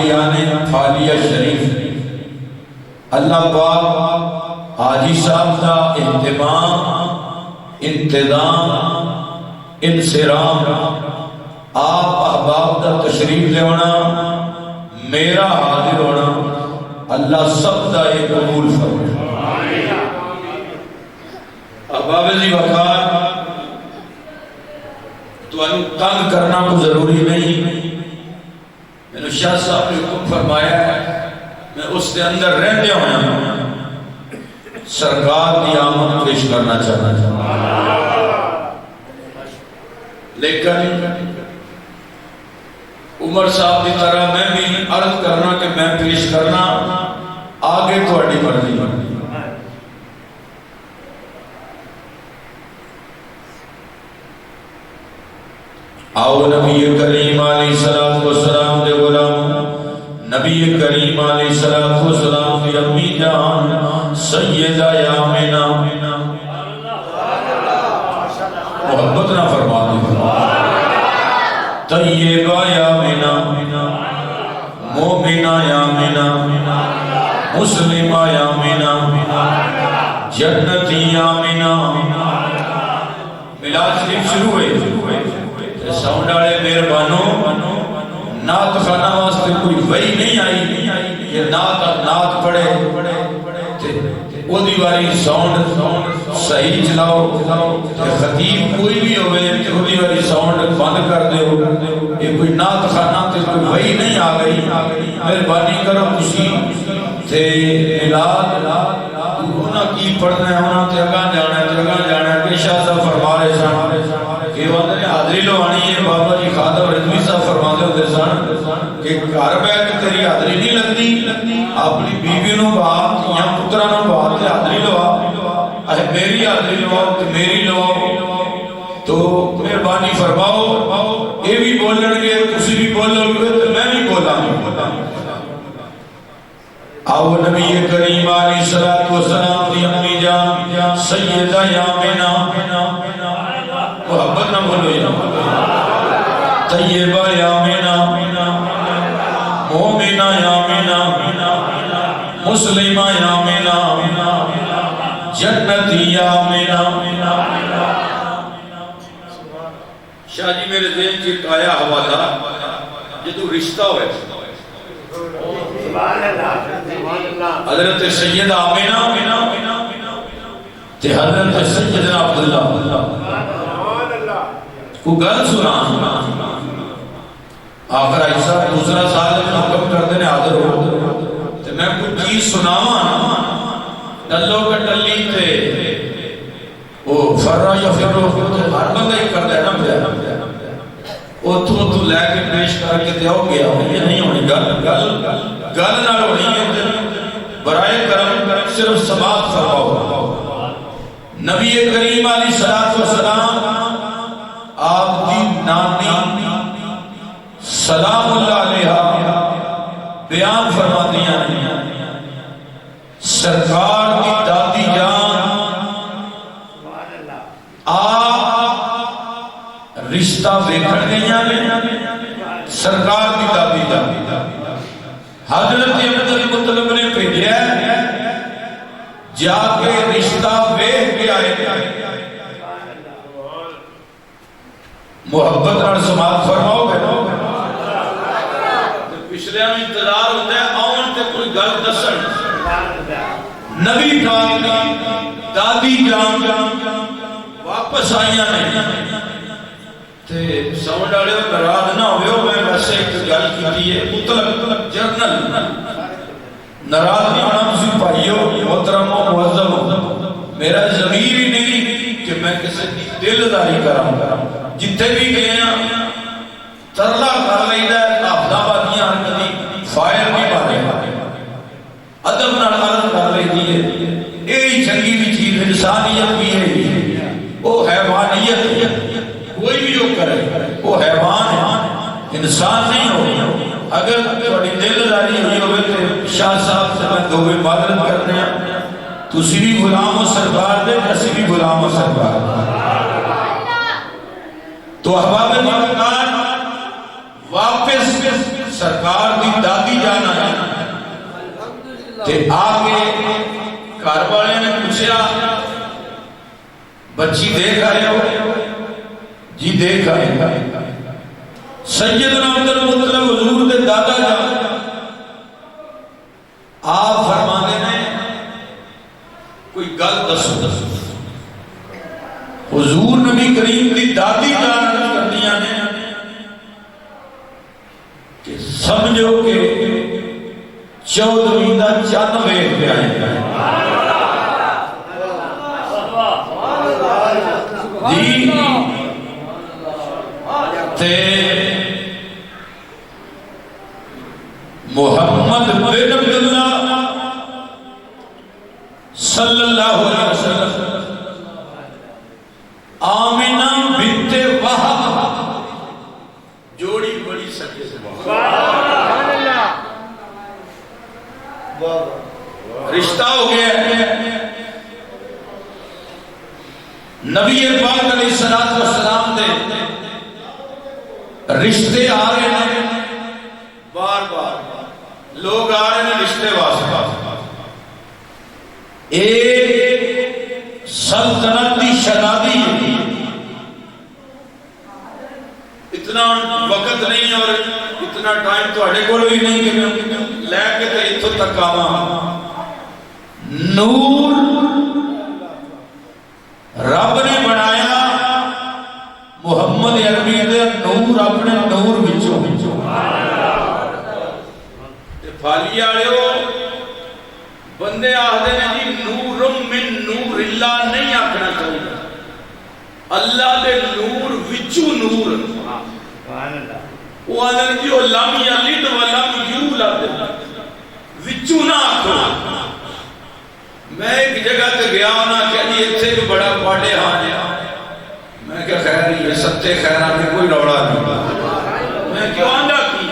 قادیان فالیہ شریف اللہ پاک حاجی صاحب کا اہتمام، انتظام، انصرام، آپ احباب کا تشریف لے ہونا، میرا حاضر ہونا، اللہ سب کا ایک قبول فرمائے۔ احباب جی وقار تو انہوں تنگ کرنا کو ضروری نہیں، میں نے شاہ صاحب نے حکم فرمایا ہے، میں اس کے اندر رہتے ہوئے سرکار کی آمد پیش کرنا چاہتا لیکن عمر صاحب کی طرح میں بھی عرض کرنا کہ میں پیش کرنا آگے تھوڑی مرضی آؤ نبی کریم علیہ السلام دے غلام، نبی کریم علیہ السلام کی امی جان سیدہ آمنہ، محبت نہ فرما دے، طیبہ آمنہ، مومنہ آمنہ، مسلمہ آمنہ، جنتی آمنہ۔ میلاد شریف شروع ہوئے ساؤنڈ والے مہربانوں، نعت خانہ واسطے کوئی وحی نہیں آئی کہ نعت پڑھے، وہ دیواری ساؤنڈ صحیح چلاؤ، خطیب کوئی بھی ہوئے کہ وہ دیواری ساؤنڈ بند کر دے، یہ کوئی نعت خانہ تے کوئی وحی نہیں آ گئی، مہربانی کرو کسی تے میلاد انہاں کی پڑھنا ہے، انہاں تے اگاں جانا ہے، اگاں جانا ہے۔ کہ شاہ صاحب فرما رہے سن کہ وہ نے حاضری لوانی ہے، بابا جی خادم رضوی صاحب فرما دے ہوتے سن کہ گھر بیٹھ کے تیری حاضری نہیں لگتی، اپنی بیوی نو بات یا پترا نو بات تے حاضری لوا، اے میری حاضری لواؤ تے میری لواؤ، تو مہربانی فرماؤ، یہ بھی بولن گے تسی بھی بولو گے تو میں بھی بولاں گا۔ آؤ نبی کریم علیہ السلام دی امی جان سیدہ آمنہ، محبت نہ بولو یا طیبہ آمنہ، مومنہ آمنہ، مسلمہ آمنہ، جنتی آمنہ۔ شاہ جی میرے ذہن کی ایک آیا حوالہ، یہ تو رشتہ ہوئے حضرت سید آمنہ تے حضرت سیدنا عبداللہ کو گل سنا، آخر ایسا دوسرا سال میں حکم کر دینے حاضر ہو، تے میں کچھ چیز سناواں ڈلو کا ڈلی تے وہ فرہ یا فرہ ہر بندہ ہی کر دینا پہ وہ تو لے کے پیش کر کے دیو گیا، یہ نہیں ہونی گل نہ ہونی ہے، برائے کرم صرف سماعت فرماؤ۔ نبی کریم علیہ السلام آپ کی نانی سلام اللہ علیہ بیان فرما دیا، سرکار کی دادی جان آپ رشتہ دیکھن گئیاں نے، سرکار کی دادی جان حضرت عبد المطلب نے بھیجا جا کے رشتہ دیکھ کے آئے، محبت اور سماعت فرماؤ گے، پچھلے ہم انتظار ہوتا ہے آن تے کوئی گل دسن، نبی پاک کی دادی جان واپس آئیاں نہیں تے ساؤنڈ والے ناراض نہ ہوئے، میں ویسے ایک گل کی ہے مطلق جرنل ناراض نہیں ہونا، تسی بھائیو محترم و معظم، میرا ضمیر ہی نہیں کہ میں کسی دلداری کراں، جتنے بھی گئے ہیں ترلا کر لیدا ہے، آفدا باتیاں ہر کدی فائر نہیں مارے، ادب نال عرض کر لیدی ہے، یہی چنگی بھی چیز انسانیت بھی ہے، وہ حیوانیت کوئی بھی جو کرے وہ حیوان ہے، انسان نہیں ہو۔ اگر تھوڑی دلداری ہوئی ہوئے تو شاہ صاحب سے میں دو معذرت کرتے ہیں، تسی بھی غلام و سرکار دے، اسی بھی غلام و سرکار۔ تو احباب مقدار واپس سرکار کی دادی تے آگے گھر والے نے پوچھا بچی دیکھ آئے ہو؟ جی دیکھ آئے۔ سیدنا عبد المطلب حضور دے دادا جان آپ فرمانے نے کوئی گل دسو۔ حضور نبی کریم دی دادی جان کردیاں نے کہ سمجھو کہ 14ویں دا چند ویکھ کے آئے جی تے محمد بن عبداللہ صلی اللہ علیہ وسلم آمینہ بنت وہب جوڑی بڑی سکے رشتہ ہو گیا۔ نبی پاک علیہ السلام دے رشتے آ رہے ہیں، بار بار لوگ آ رہے ہیں رشتے واسطے۔ ایک سلطنت کی شہزادی، اتنا وقت نہیں اور اتنا ٹائم تھوڑے کول بھی نہیں کہ لے کے تے اتھوں تک آواں۔ نور رب نے بنایا محمد عربی دے نور اپنے نور وچوں تے پھالی والےو بندے آخدے نے جی نور من نور اللہ نہیں آکھنا چاہیے، اللہ دے نور وچوں نور وہ آدھے جی وہ لم یلد ولم یولد وچوں نہ آکھو۔ میں ایک جگہ تے گیا نا کہ جی اتھے بھی بڑا پاڑے ہاں جا، میں کہا خیر یہ ستے خیرہ میں کوئی روڑا نہیں، میں کیوں آندہ کی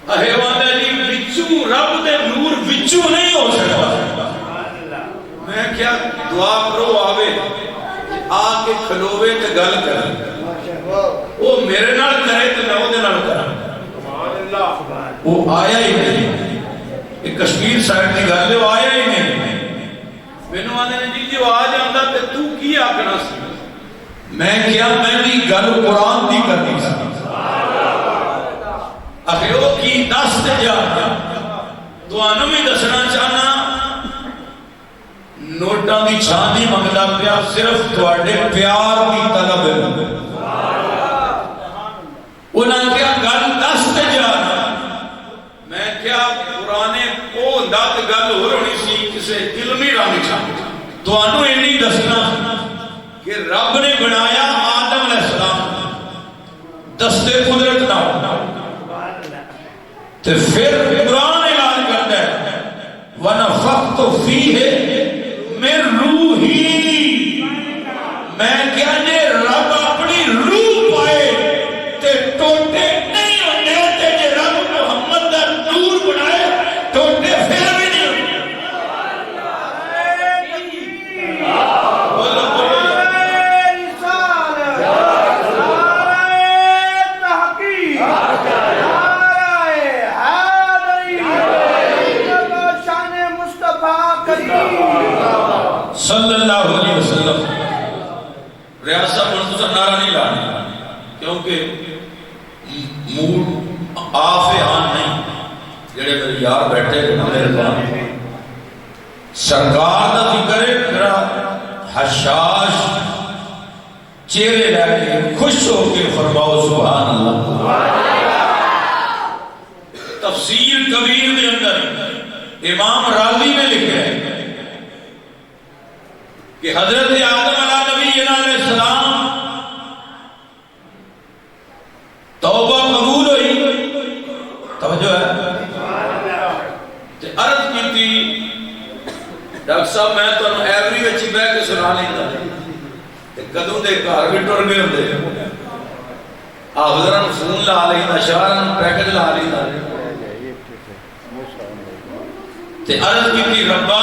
اہے واندہ جی وچوں رب دے نور وچوں نہیں ہو سکتا۔ میں کیا دعا کرو آوے آکے کھلوے تے گل کریں، وہ میرے نال کرے تو میں وہ دے نال کریں۔ وہ آیا ہی نہیں، ایک کشمیر سائٹ کی گل ہے، وہ آیا ہی نہیں۔ میں نے آنے نے جی وہ آ جاندہ تے تو کی آکنا سی؟ میں کیا میں بھی گل قرآن دی کرنی سی، آخر وہ کی دس تے جا تو آنو میں دسنا چاہنا نوٹاں دی چھاندی منگلا پیا، صرف تواڈے پیار کی طلب ہے۔ انہاں کیا گل دس تے جا، میں کیا قرآن کو اندات گل ہو رہی سی کسے علمی رنگ چھاں تو آنو اینی دسنا کہ رب نے بنایا آدم علیہ السلام دستے قدرت نہ تو پھر قرآن اعلان کرتا ہے وَنَفَخْتُ فِيهِ مِن رُوحِي، میں کیا جے رب اپنی روح پائے تے ٹوٹے نہیں ہوتے تے جے رب محمد دا نور بنائے ٹوٹے پھر بھی نہیں ہوتے۔ صلی اللہ علیہ وسلم ریاضہ منتظر نعرہ نہیں لانا کیونکہ موڈ آفے آن نہیں، جڑے میرے یار بیٹھے میرے پاس سرکار دا ذکر ہے، میرا حشاش چہرے لے کے خوش ہو کے فرماؤ سبحان اللہ۔ تفسیر کبیر کے اندر امام راضی نے لکھا ہے کہ حضرت آدم علیہ السلام توبہ قبول ہوئی، توجہ ہے تے عرض کی تھی ڈاکٹر صاحب میں تو ایوری وچی بہ کے سنا لیتا تے کدوں دے گھر بھی ٹر گئے ہوندے حافظراں فون لا لیتا، شہراں پیکج لا لیتا تے عرض کی تھی ربا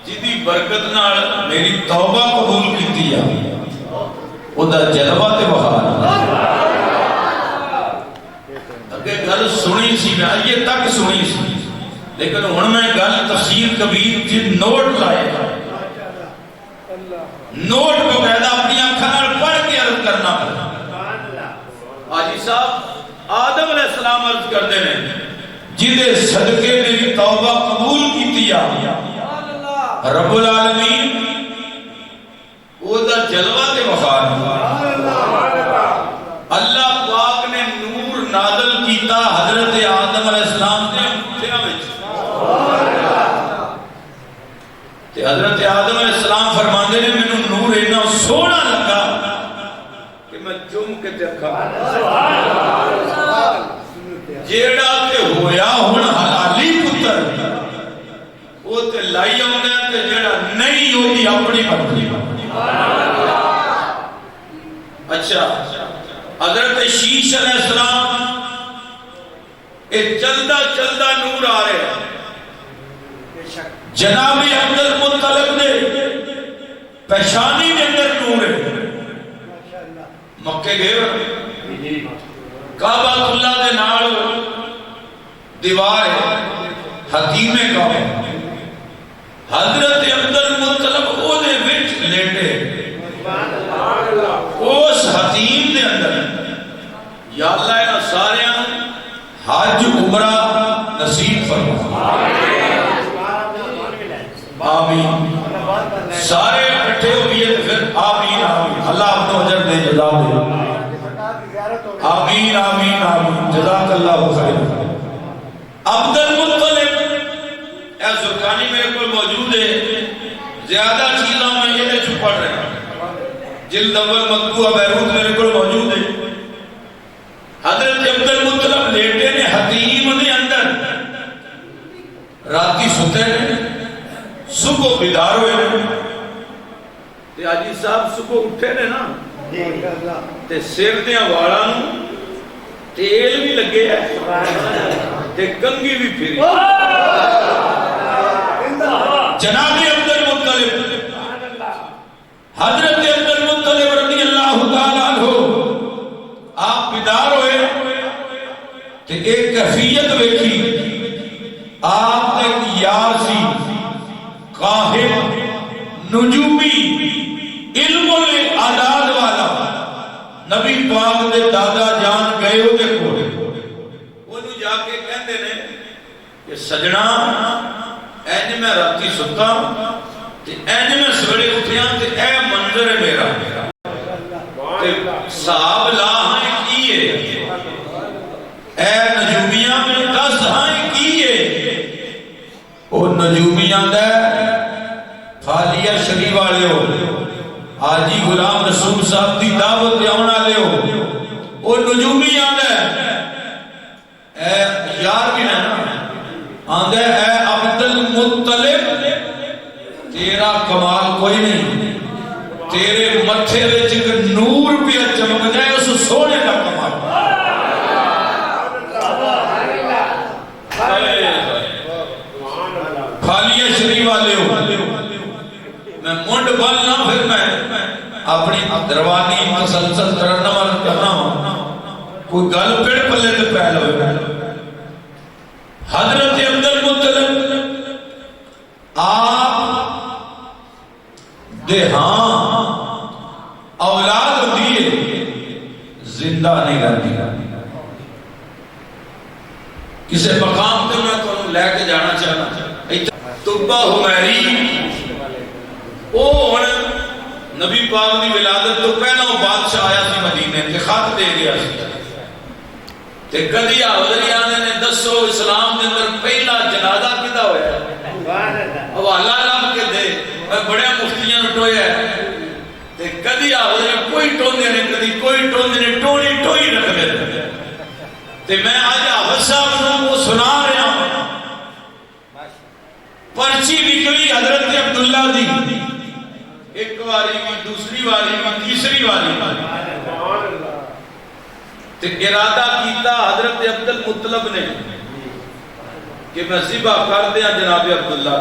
جدی برکت نال میری توبہ قبول کیتی ہے او دا جلوہ تے بخار اگے گل سنی سی میں یہ تک سنی سی لیکن ہن میں گل تفسیر کبیر جی نوٹ لائے نوٹ کو قاعدہ اپنی اکھاں نال پڑھ کے عرض کرنا حاجی صاحب آدم علیہ السلام عرض کرتے ہیں جدے صدقے میری توبہ قبول کیتی رب العالمین او دا جلوہ تے وقار اللہ پاک نے نور نازل کیتا حضرت آدم علیہ السلام نے انگوٹھیاں وچ تے حضرت آدم علیہ السلام فرماندے نے مینوں نور اتنا سونا لگا کہ میں چوم کے دیکھا جیڑا تے ہویا ہن حلالی پتر وہ تے لائی آوندا تے جیڑا نہیں ہوندی اپنی مرضی اچھا حضرت شیش علیہ السلام ایک چلدا چلدا نور آ رہے جناب عبد المطلب نے پیشانی کے اندر نور ہے مکے گئے کعبہ اللہ دے نال دیوار ہے حتیم کعبہ حضرت عبد المطلب او دے وچ لیٹے اس حتیم دے اندر یا اللہ انہاں سارے حج عمرہ نصیب فرما آمین سارے اکٹھے ہوئے پھر آمین آمین اللہ اپنا اجر دے جزا دے آمین آمین آمین جزاک اللہ خیر عبد المطلب اے زرقانی میرے کو موجود ہے زیادہ چیزاں میں یہ چھو پڑھ رہے ہیں جلد اول مطبوع بیروت میرے کو موجود ہے حضرت عبد المطلب لیٹے نے حتیم نے اندر راتی ستے نے صبح بیدار ہوئے تے حاجی صاحب صبح اٹھے نے نا تے سر دیاں والاں نوں تیل بھی لگے ہے تے کنگھی بھی پھری جناب عبد المطلب حضرت عبد المطلب رضی اللہ تعالیٰ عنہ آپ بیدار ہوئے تے ایک کیفیت ویکھی آپ ایک یار سی قاہر نجومی علم الاعداد والا نبی پاک دے دادا جان گئے ہو دے کوڑے انہوں جا کے کہندے نے کہ سجنا اینج میں راتی ستا تے اینج میں سوڑے اٹھیاں تے اے منظر ہے میرا تے صاحب لا ہائیں کیے اے نجومیاں میں 10 ہائیں کیے او نجومیاں دے فالیہ شریف والے ہو آجی غلام رسول صاحب دی دعوت دے آنا لے ہو او نجومیاں دے اے یار بھی نا آندے اے عبد المطلب تیرا کمال کوئی نہیں تیرے متھے وچ ایک نور پہ چمک جائے اس سونے کا کمال خالیہ شریف والے ہو میں منڈ بلنا پھر میں اپنی دروانی مسلسل ترنم کرنا کوئی گل پیڑ پلے تے پہل ہوئے حضرت عبد المطلب آپ ہاں اولاد دیئے زندہ نہیں رہتی کسے مقام تے میں تو لے کے جانا چاہنا طبہ حمیری او نبی پاک دی ولادت تو پہلا وہ بادشاہ آیا سی مدینے تے خط دے گیا سی تے کدی حاضری آنے نے دسو اسلام دے اندر پہلا جنازہ کدا ہویا حوالہ لب کے دے بڑے مفتیاں ٹویا ہے تے کدی حاضری کوئی ٹوندے نے کدی کوئی ٹوندے نے ٹوڑی ٹوئی رکھ دے تے میں آج حافظ صاحب کو سنا رہا ہوں پرچی نکلی حضرت عبداللہ دی ایک واری بھی دوسری واری بھی تیسری واری تے ارادہ کیتا حضرت عبد المطلب نے کہ میں ذبح کر دیا جناب عبداللہ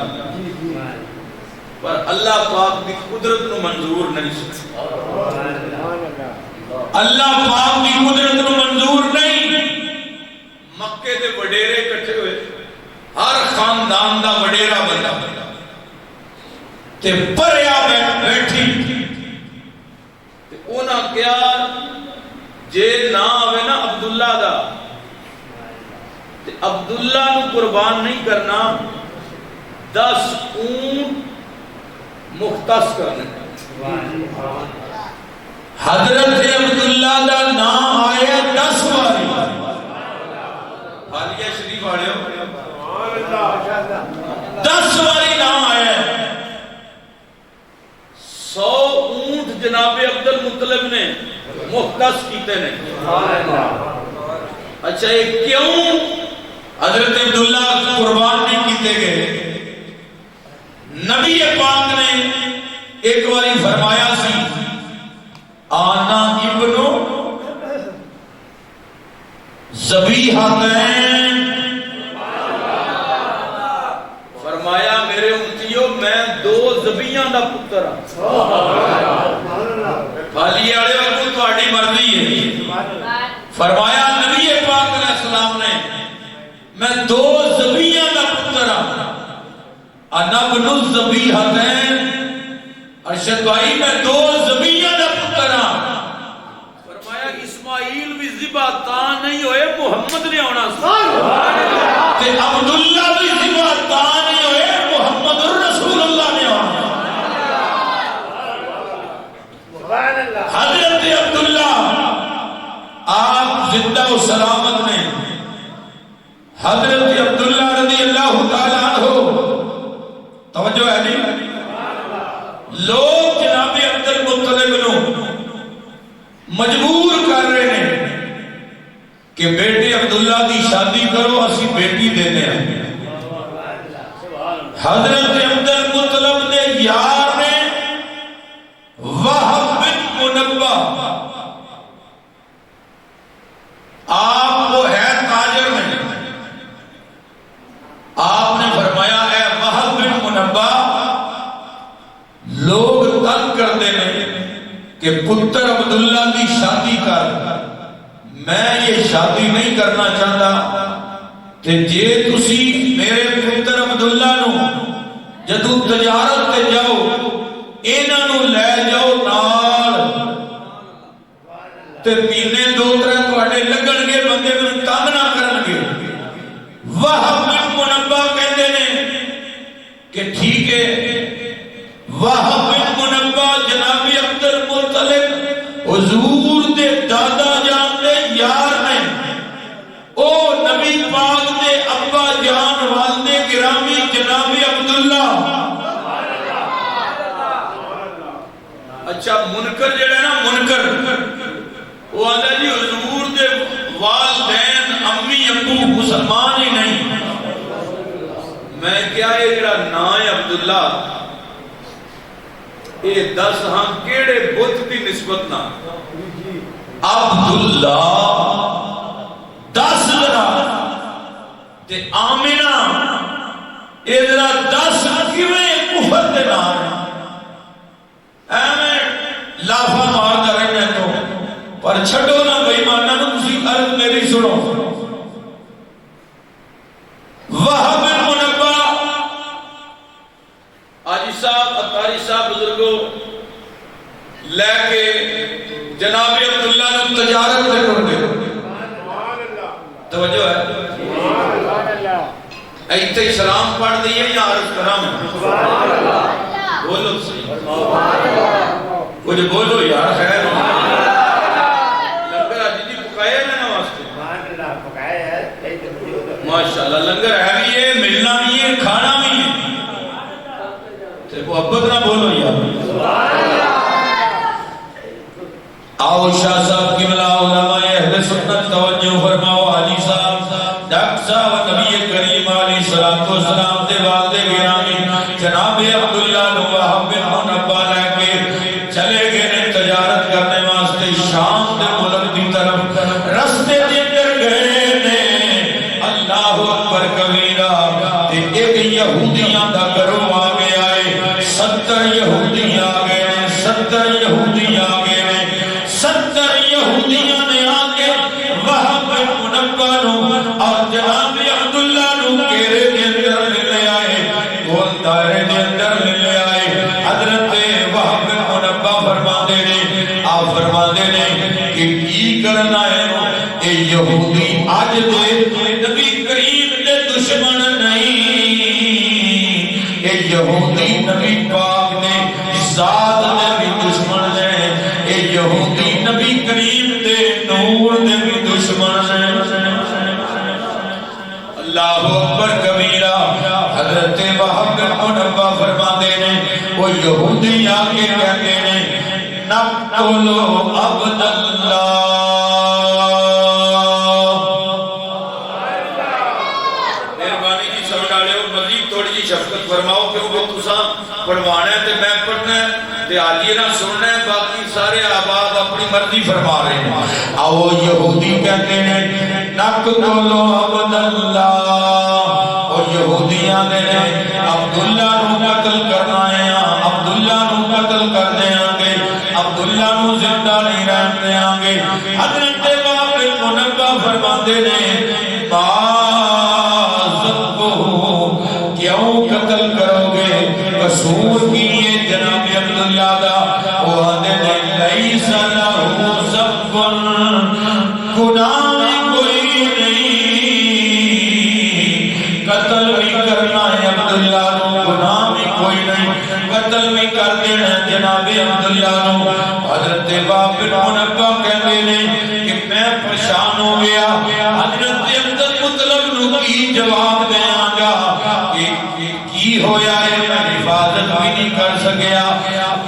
پر اللہ پاک کی قدرت نو منظور نہیں سکتا اللہ پاک کی قدرت نو منظور نہیں مکے دے وڈیرے اکٹھے ہوئے ہر ہر خاندان دا وڈیرا بندہ تے پریا بیٹھی تے اونا کیا جے نہ آوے نا عبداللہ دا تے عبداللہ نو قربان نہیں کرنا 10 اونٹ مختص کرنے حضرت عبداللہ دا نام آیا 10 باری حالیہ شریف آڑے ہو 10 باری نام آیا 100 اونٹ جناب عبد المطلب نے مختص کیتے نہیں. اچھا یہ کیوں حضرت عبداللہ قربان نہیں کیتے گئے؟ نبی پاک نے ایک باری فرمایا سی آنا ابنو ذبیحتین، فرمایا میرے امتیوں میں 2 ذبیحاں دا پتر ہاں. خالی آڑے وقت تہاڈی مرضی ہے. فرمایا نبی پاک علیہ السلام نے میں 2 ذبیحاں دا پتر ہاں. انا ابن الذبیحتین، ارشد بھائی میں 2 ذبیحاں دا پتر ہاں. فرمایا اسماعیل بھی ذبح تاں نہیں ہوئے محمد نے آنا تے عبداللہ بھی ذبح تاں نہیں ہوئے محمد الرسول اللہ نے آنا. حضرت عبداللہ آپ زندہ و سلامت نے حضرت عبداللہ رضی اللہ تعالیٰ عنہ توجہ ہے نہیں لوگ جناب عبد المطلب نو مجبور کر رہے ہیں کہ بیٹے عبداللہ دی شادی کرو اسی بیٹی دینے ہیں. حضرت عبد المطلب نے یار نے وہب بن منبہ، آپ وہ ہے تاجر میں، آپ نے فرمایا اے وہب بن منبہ لوگ تنگ کرتے ہیں کہ پتر عبداللہ کی شادی کر، میں یہ شادی نہیں کرنا چاہتا کہ جے تسی میرے پتر عبداللہ نو جدو تجارت تے جاؤ انہاں نو لے جاؤ نال تے پینے 2-3 تواڈے لگن گے بندے نوں تنگ نہ کرن گے. وہب بن منبہ کہندے نے کہ ٹھیک ہے. وہب بن منبہ جناب عبد المطلب حضور دے دادا جان دے یار نے، او نبی پاک دے ابا جان والدے گرامی جناب عبداللہ. اچھا منکر جڑا ہے نا منکر وہ آدھا جی حضور دے والدین امی ابو مسلمان ہی نہیں. میں کیا یہ جڑا نا ہے عبداللہ یہ 10 ہاں کیڑے بت دی نسبت نہ عبداللہ 10 ذرا تے آمینہ یہ ذرا 10 کیویں کفر دے نام ایویں لافا ماردا رہنا تو پر چھڈو نہ بے ایماناں نوں تسی عرض میری سنو. وہب بن منبہ حاجی صاحب اتاری صاحب بزرگوں لے کے جناب عبداللہ نے تجارت پہ ٹر گئے. توجہ ہے ایتھے سلام پڑھ دیئے یا عرض کرام بولو صحیح کچھ بولو یار خیر لنگر آج جی پکائے ہیں نا واسطے ماشاءاللہ لنگر ہے بھی ہے ملنا بھی ہے کھانا بھی ہے تے محبت نہ بولو یار. آؤ شاہ صاحب کی ملا علماء اہل سنت توجہ فرماؤ. حاجی صاحب ڈاکٹر صاحب نبی کریم علیہ السلام دے والدے گرامی جناب عبداللہ نو وہب بن منبہ لے کے چلے گئے نے تجارت کرنے واسطے شام دے ملک دی طرف. رستے دے اندر گئے نے اللہ اکبر کبیرہ تے ایک یہودیاں دا گروہ آ گیا ہے. 70 یہودی آ گئے ہیں 70 یہودی آ گئے ہیں. 70 یہودیاں نے آ کے وہب بن منبہ نو اور جناب عبداللہ نو گھیرے دے اندر دائرے دے اندر لے آئے حضرت وہب بن منبہ فرماندے نے آپ فرماندے نے کہ کی کرنا ہے اے یہودی آج دے نبی کریم دے دشمن نہیں اے یہودی نبی پاک دے ذات دے بھی دشمن نے اے یہودی نبی کریم دے نور دے بھی دشمن نے اللہ اکبر کبیرہ حضرت وہب بن منبہ فرماندے نے وہ یہودی آگے کہتے ہیں نقتلو عبداللہ مہربانی جی سمجھ ڈالے ہو مزید تھوڑی جی شفقت فرماؤ کیونکہ تساں پڑھوانا ہے تے میں پڑھنا ہے تے آلیے نہ سننا ہے باقی سارے آباد اپنی مرضی فرما رہے ہیں آؤ یہودی کہتے ہیں نقتلو عبداللہ اور یہودیاں نے عبداللہ نو قتل کرنا ہے عبداللہ نو قتل کر دیں گے عبداللہ نو زندہ نہیں رہنے آنگے حضرت وہب بن منبہ فرماندے نے بازب کو کیوں قتل کرو گے قصور کی یہ جناب عبداللہ دا وہ آدھے نے لیس لہو زبن گناہ کوئی نہیں قتل بھی کرنا ہے عبداللہ نو گناہ بھی کوئی نہیں قتل بھی کر دینا جناب عبداللہ نو حضرت وہب بن منبہ کہتے ہیں کہ میں پریشان ہو گیا حضرت عبد المطلب نو کی جواب دیاں گا کہ کی ہویا ہے میں حفاظت بھی نہیں کر سکیا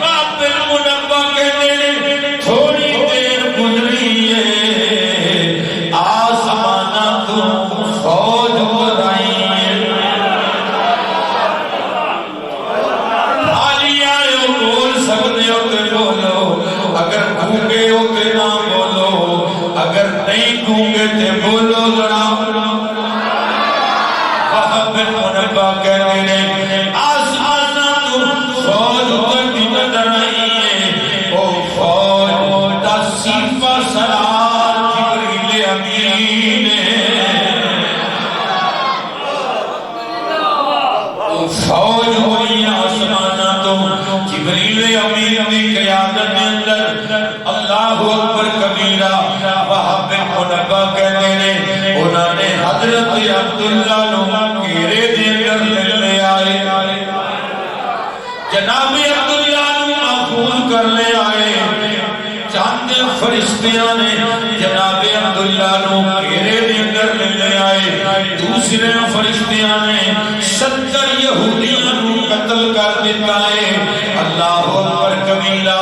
وہب بن منبہ کہتے ہیں تھوڑی دیر گزری ہے آسمانہ تو فوج بڑھائی اگر گونگے ہوتے نہ بولو اگر نہیں گونگے تھے بولو ذرا وہب بن منبہ کہتے ہیں آسمانہ تو فوج اترتی نظر آئی ہے او فوج دا سیفہ سرار جبریل امین او فوج ہوئی آسمانہ تو جبریل امین دی قیادت میں اندر اللہ اکبر کبیرہ وہب بن منبہ کہتے ہیں انہوں نے حضرت عبداللہ نو گھیرے دے کر لے آئے جناب عبداللہ نو محفوظ کر لے آئے چاند فرشتیاں نے جناب عبداللہ نو گھیرے دے کر لے آئے دوسرے فرشتیاں نے 70 یہودیاں نو قتل کر دیتا ہے اللہ اکبر کبیرہ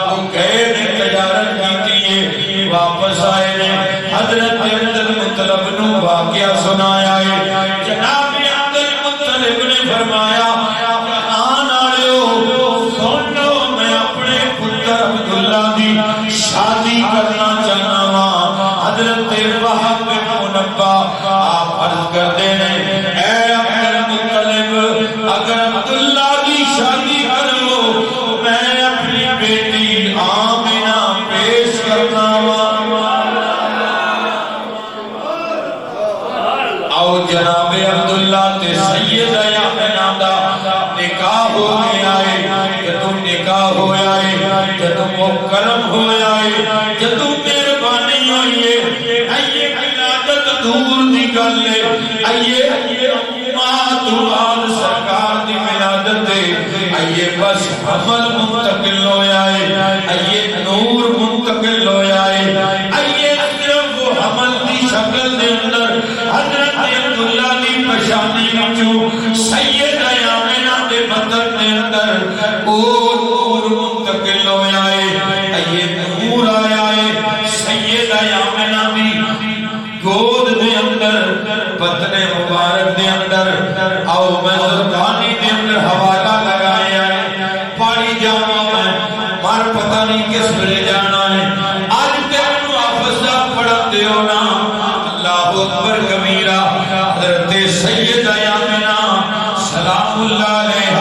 وہ گئے نے تجارت کیتی ہے واپس آئے نے حضرت عبد المطلب نو واقعہ سنایا ہے جناب عبد المطلب نے فرمایا آن آئے ہو سنو میں اپنے پتر عبداللہ دی شادی کرنا چاہنا ہاں حضرت وہب بن منبہ آپ عرض کر دے اے عبد المطلب اگر عبداللہ کی شادی کرو میں اپنی بیٹی آمنہ پیش کرنا آؤ جناب عبداللہ تے سید آمنہ دا نکاح ہو گیا ہے جدو نکاح ہو ہے جدو مکرم ہو ہے جدو مہربانی ہوئی ہے آئیے قلادت دور دی گل ہے آئیے امات بعد سرکار دی ملادت ہے آئیے بس حمل منتقل ہو ہے آئیے نور منتقل ہو ہے آئیے صرف وہ حمل دی شکل دے اندر حضرت عبداللہ دی پشانی وچوں سید آمنہ دے بدن دے اندر نور منتقل ہو ہے آئیے نور آیا ہے سید آمنہ دی گود دے اندر بدن مبارک دے اندر آؤ میں زرگانی دے اندر حوالہ لگایا ہے پانی جانا میں مار پتہ نہیں کس بلے جانا ہے آج تک محافظہ پڑھتے ہو نا اللہ اکبر کبیرہ حضرت سید آمنہ سلام اللہ علیہ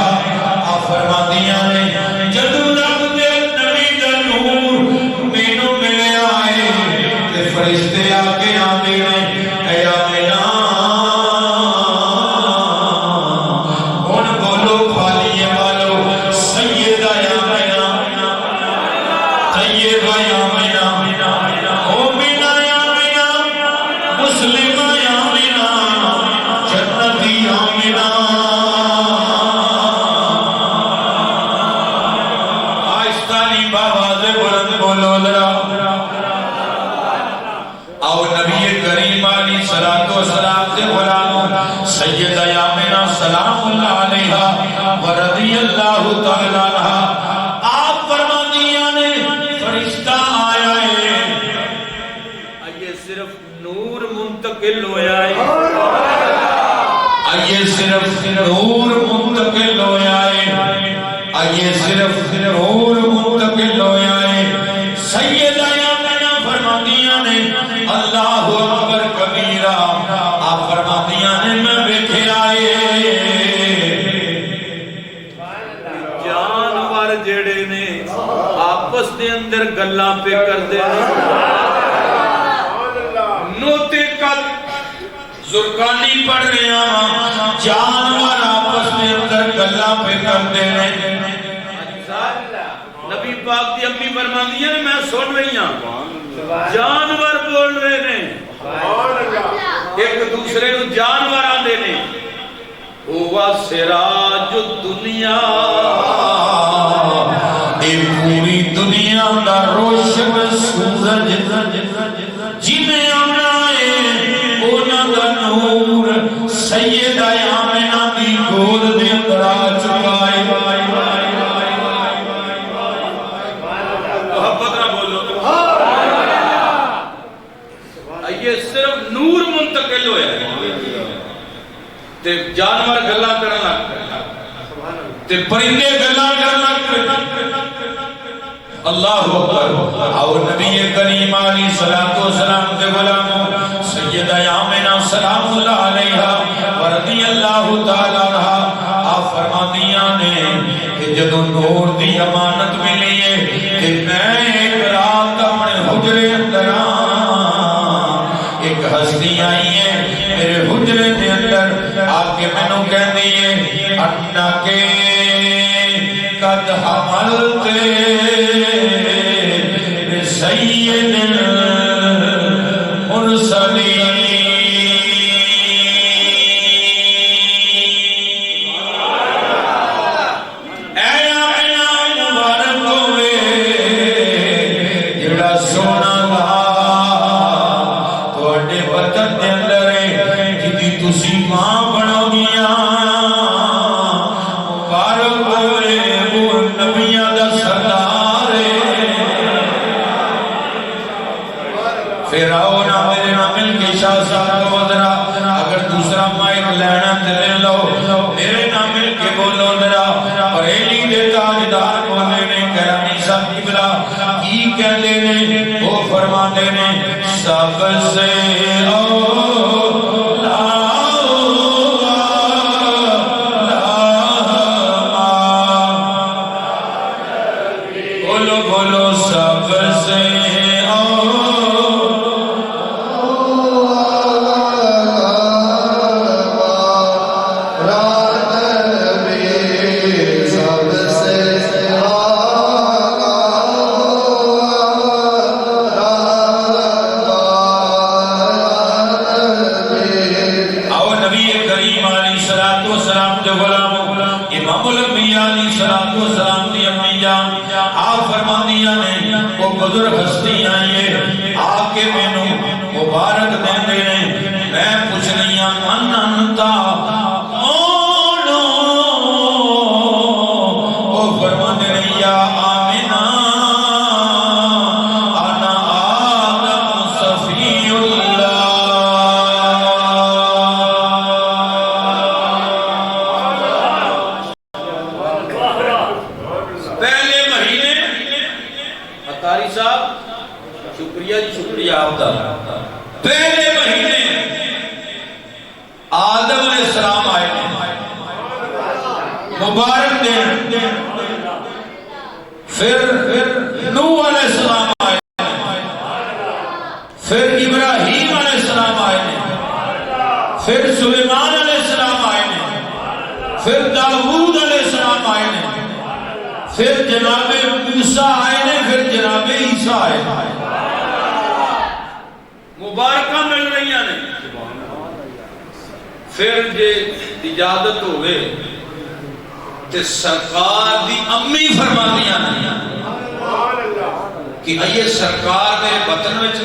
آپ فرما دیا نے جدو رب دے نبی دا نور مینوں ملے آئے تے فرشتے آگے آنے اے آمنہ ان بولو دے غلام سید آمنہ سلام اللہ علیہا ورضی اللہ تعالی عنہا آپ فرماندیاں نے فرشتہ آیا ہے یہ صرف نور منتقل ہویا ہے یہ صرف نور منتقل ہویا ہے یہ صرف نور منتقل ہویا ہے سیدہ آمنہ فرماندیاں نے اللہ اکبر کبیرہ آپ فرماندیاں نے میں بیٹھے آئے جانور جڑے نے آپس دے اندر گلاں پہ کر دے نوتے قد زرکانی پڑھ رہے ہیں جانور آپس دے اندر گلاں پہ کر دے نبی پاک دی امی فرماندی ہیں میں سن رہی ہوں جانور بول رہے ہیں ایک دوسرے کو جانور آندے نے ہوا سراج الدنیا اے پوری دنیا دا روشن سورج جنہیں آمنائے اونا دا نور سیدہ آمنہ دی گود دے اندر آ چکا ہے محبت نہ بولو یہ صرف نور منتقل ہویا ہے تے جانور گلاں کرن لگ تے پرندے گلاں کرن لگ اللہ اکبر اور نبی کریم علیہ الصلوۃ والسلام دے غلام سیدہ آمنہ سلام اللہ علیہا ورضی اللہ تعالی عنہا آپ فرماندیاں نے کہ جدوں نور دی امانت ملی ہے کہ میں ایک رات اپنے حجرے اندر ایک ہستی آئی ہے میرے حجرے دے اندر آپ کے مینوں کہندی ہے انّا کے قد حملتے سید المرسلین اے آمنہ مبارک ہوئے جڑا سونا دا توڑے وطن دے اندر ہے جدی تسی ماں بنو گیا مبارک ہوئے وہ نبیہ دا سردار ہے فیراؤن میرے نامل کے شاہ صاحب کو ذرا اگر دوسرا مائک لینا تلے لو میرے نامل کے بولو ذرا پریلی دے تاجدار بولے نے کرانی صاحب قبلہ کی کہتے نے وہ فرماتے نے سب سے بولو بولو سب سے بزرگ ہستی آئیے آکے میں مبارک دیں دے میں پوچھ نہیں انتا مونو وہ فرماتے ہیں یا آمنہ انا آدم صفی اللہ پہلے مہینے اتاری صاحب شکریہ جی شکریہ آپ دا پہلے مہینے آدم علیہ السلام آئے مبارک دن پھر نوح علیہ السلام آئے پھر ابراہیم علیہ السلام آئے پھر سلیمان علیہ السلام آئے پھر داؤد علیہ السلام آئے پھر جناب موسیٰ آئے پھر جناب عیسیٰ آئے مبارکہ مل رہی ہیں پھر جے اجازت ہوئے تے سرکار دی امی فرما دیا کہ آئیے سرکار دے وطن وچ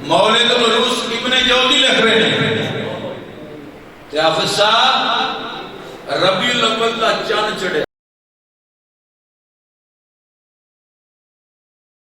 مولد العروس ابن جوزی لکھ رہے ہیں تے حافظ صاحب ربیع الاول دا چند چڑھیا